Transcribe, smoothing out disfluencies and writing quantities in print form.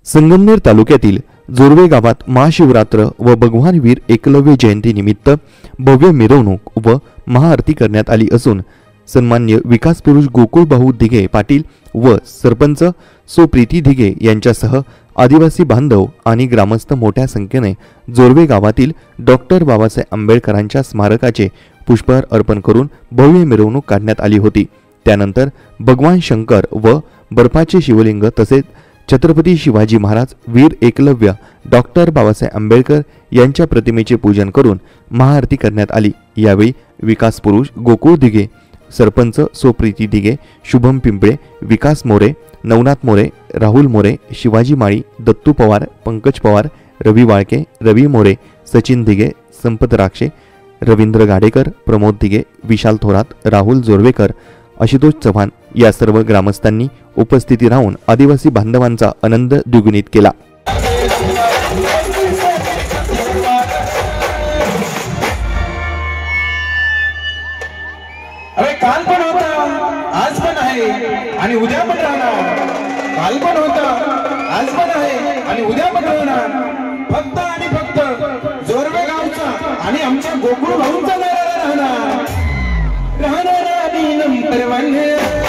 संगमनेर तालुक्यातील जोरवे गावात महाशिवरात्र व भगवान वीर एकलव्य जयंती निमित्त भव्य मिरवणूक व महाआरती करण्यात आली असून सन्मान्य विकास पुरुष गोकुळ भाऊ दिघे पाटील व सरपंच सो प्रीती दिघे यांच्यासह आदिवासी बांधव आणि ग्रामस्थ मोठ्या संख्येने जोरवे गावातील डॉक्टर बाबासाहेब आंबेडकरांच्या स्मारकाचे पुष्पहार अर्पण करून भव्य मिरवणूक काढण्यात आली होती। त्यानंतर भगवान शंकर व बर्फाचे शिवलिंग तसेच छत्रपती शिवाजी महाराज वीर एकलव्य डॉक्टर बाबासाहेब आंबेडकर यांच्या प्रतिमेचे पूजन करून महाआरती करण्यात आली। यावेळी विकास पुरुष गोकुळ दिघे, सरपंच सो प्रीती दिघे, शुभम पिंपळे, विकास मोरे, नवनाथ मोरे, राहुल मोरे, शिवाजी माळी, दत्तू पवार, पंकज पवार, रवी वाळके, रवी मोरे, सचिन दिघे, संपत राक्षे, रवींद्र गाडेकर, प्रमोद दिघे, विशाल थोरात, राहुल जोरवेकर, आशुतोष चव्हाण या सर्व ग्रामस्थांनी उपस्थिती राहून आदिवासी बांधवांचा आनंद द्विगुणित केला। अरे काल पण होता, आज पण आहे आणि उद्या पण राहणार। काल पण होता, आज पण आहे आणि उद्या पण राहणार। फक्त आणि फक्त जोरवे गावचा आणि आमच्या गोकुळ भाऊंचा राहणार आणि नंतर वाढले आहे।